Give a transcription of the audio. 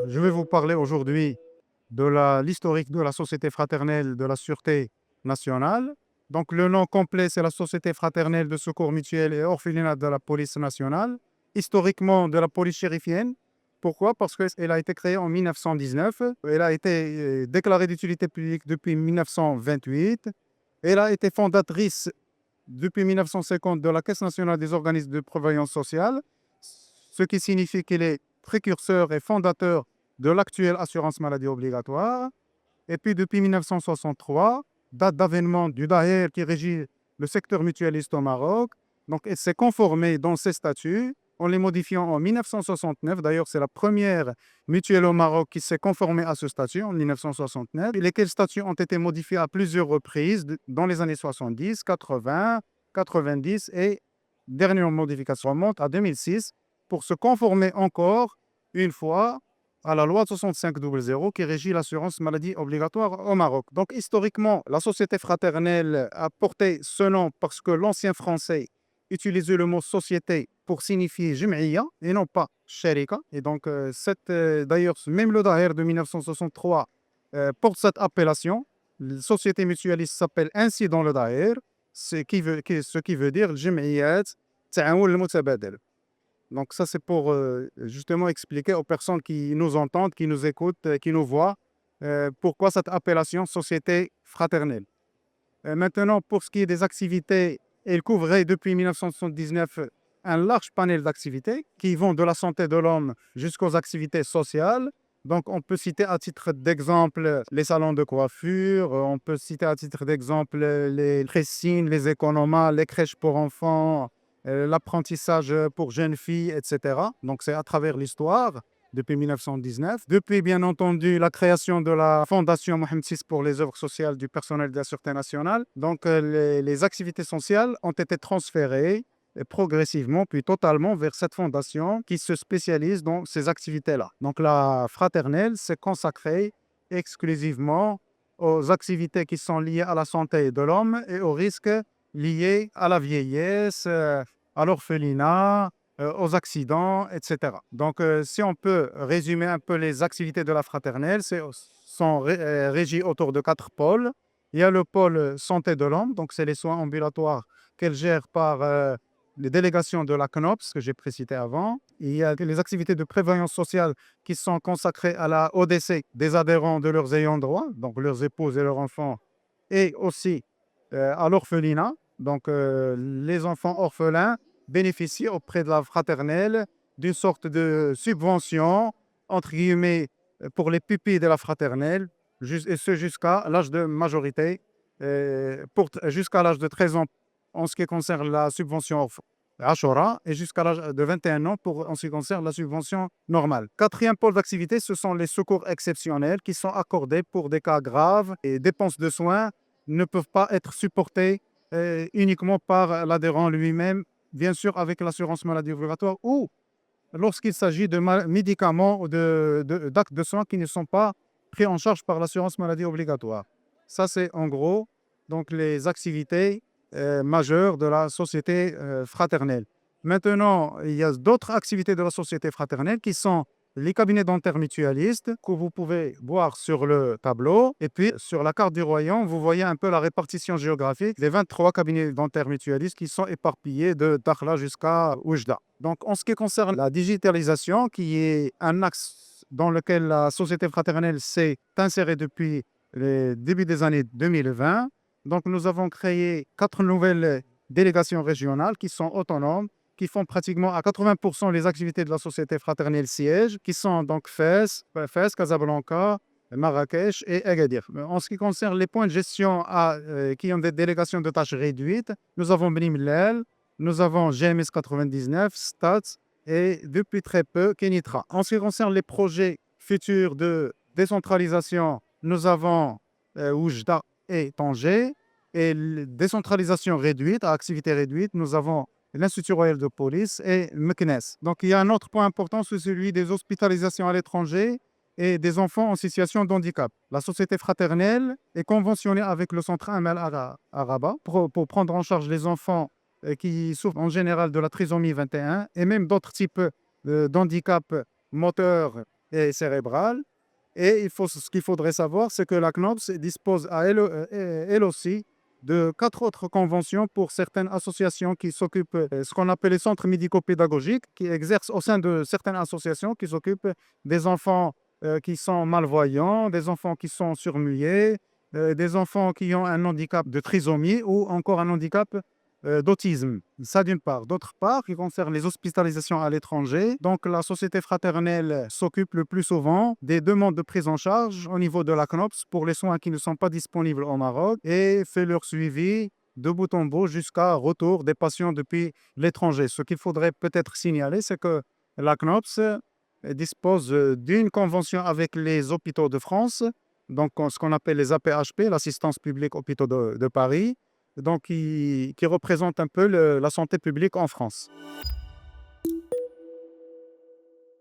Je vais vous parler aujourd'hui de l'historique de la Société fraternelle de la Sûreté nationale. Donc, le nom complet, c'est la Société fraternelle de secours mutuel et orphelinat de la police nationale, historiquement de la police chérifienne. Pourquoi? Parce qu'elle a été créée en 1919. Elle a été déclarée d'utilité publique depuis 1928. Elle a été fondatrice depuis 1950 de la Caisse nationale des organismes de prévoyance sociale, ce qui signifie qu'elle est précurseur et fondateur de l'actuelle assurance maladie obligatoire. Et puis depuis 1963, date d'avènement du DAER qui régit le secteur mutualiste au Maroc. Donc elle s'est conformée dans ses statuts en les modifiant en 1969. D'ailleurs, c'est la première mutuelle au Maroc qui s'est conformée à ce statut en 1969. Et lesquels statuts ont été modifiés à plusieurs reprises dans les années 70, 80, 90 et dernière modification remonte à 2006 pour se conformer encore une fois à la loi 6500 qui régit l'assurance maladie obligatoire au Maroc. Donc, historiquement, la société fraternelle a porté ce nom parce que l'ancien français utilisait le mot société pour signifier jum'iyya et non pas sharika. Et donc, d'ailleurs, même le Daher de 1963 porte cette appellation. La société mutualiste s'appelle ainsi dans le Daher, ce qui veut dire jum'iyat ta'awoun al-mutabadil. Donc ça, c'est pour justement expliquer aux personnes qui nous entendent, qui nous écoutent, qui nous voient, pourquoi cette appellation société fraternelle. Maintenant, pour ce qui est des activités, elle couvrait depuis 1979 un large panel d'activités qui vont de la santé de l'homme jusqu'aux activités sociales. Donc, on peut citer à titre d'exemple les salons de coiffure, on peut citer à titre d'exemple les pressings, les économas, les crèches pour enfants, l'apprentissage pour jeunes filles, etc. Donc, c'est à travers l'histoire depuis 1919. Depuis, bien entendu, la création de la Fondation Mohamed VI pour les œuvres sociales du personnel de la Sûreté nationale. Donc, les activités sociales ont été transférées progressivement, puis totalement vers cette fondation qui se spécialise dans ces activités-là. Donc, la fraternelle s'est consacrée exclusivement aux activités qui sont liées à la santé de l'homme et aux risques liés à la vieillesse, à l'orphelinat, aux accidents, etc. Donc, si on peut résumer un peu les activités de la fraternelle, sont régies autour de 4 pôles. Il y a le pôle santé de l'homme, donc c'est les soins ambulatoires qu'elle gère par les délégations de la CNOPS que j'ai précité avant. Il y a les activités de prévoyance sociale qui sont consacrées à la ODC des adhérents de leurs ayants droit, donc leurs épouses et leurs enfants, et aussi à l'orphelinat. Donc, les enfants orphelins bénéficient auprès de la fraternelle d'une sorte de subvention, entre guillemets, pour les pupilles de la fraternelle, et ce jusqu'à l'âge de majorité, jusqu'à l'âge de 13 ans en ce qui concerne la subvention Ashura et jusqu'à l'âge de 21 ans en ce qui concerne la subvention normale. Quatrième pôle d'activité, ce sont les secours exceptionnels qui sont accordés pour des cas graves et dépenses de soins ne peuvent pas être supportées uniquement par l'adhérent lui-même, bien sûr avec l'assurance maladie obligatoire ou lorsqu'il s'agit de médicaments ou d'actes de soins qui ne sont pas pris en charge par l'assurance maladie obligatoire. Ça, c'est en gros donc les activités majeures de la société fraternelle. Maintenant, il y a d'autres activités de la société fraternelle qui sont les cabinets dentaires mutualistes que vous pouvez voir sur le tableau. Et puis, sur la carte du royaume, vous voyez un peu la répartition géographique des 23 cabinets dentaires mutualistes qui sont éparpillés de Dakhla jusqu'à Oujda. Donc, en ce qui concerne la digitalisation, qui est un axe dans lequel la société fraternelle s'est insérée depuis le début des années 2020, donc nous avons créé 4 nouvelles délégations régionales qui sont autonomes, qui font pratiquement à 80% les activités de la société fraternelle siège, qui sont donc Fès, Casablanca, Marrakech et Agadir. En ce qui concerne les points de gestion qui ont des délégations de tâches réduites, nous avons Beni Mellal, nous avons GMS 99, Stats et depuis très peu Kenitra. En ce qui concerne les projets futurs de décentralisation, nous avons Oujda et Tanger. Et décentralisation réduite, à activité réduite, nous avons l'Institut royal de police et Meknes. Donc, il y a un autre point important, c'est celui des hospitalisations à l'étranger et des enfants en situation de handicap. La société fraternelle est conventionnée avec le centre Amal à Rabat pour prendre en charge les enfants qui souffrent en général de la trisomie 21 et même d'autres types d'handicap moteur et cérébrale. Et ce qu'il faudrait savoir, c'est que la CNOPS dispose à elle aussi de 4 autres conventions pour certaines associations qui s'occupent, ce qu'on appelle les centres médico-pédagogiques, qui exercent au sein de certaines associations qui s'occupent des enfants qui sont malvoyants, des enfants qui sont surmuets, des enfants qui ont un handicap de trisomie ou encore un handicap d'autisme. Ça d'une part. D'autre part, qui concerne les hospitalisations à l'étranger, donc la Société Fraternelle s'occupe le plus souvent des demandes de prise en charge au niveau de la CNOPS pour les soins qui ne sont pas disponibles au Maroc et fait leur suivi de bout en bout jusqu'à retour des patients depuis l'étranger. Ce qu'il faudrait peut-être signaler, c'est que la CNOPS dispose d'une convention avec les hôpitaux de France, donc ce qu'on appelle les APHP, l'assistance publique hôpitaux de Paris, donc qui représente un peu la santé publique en France.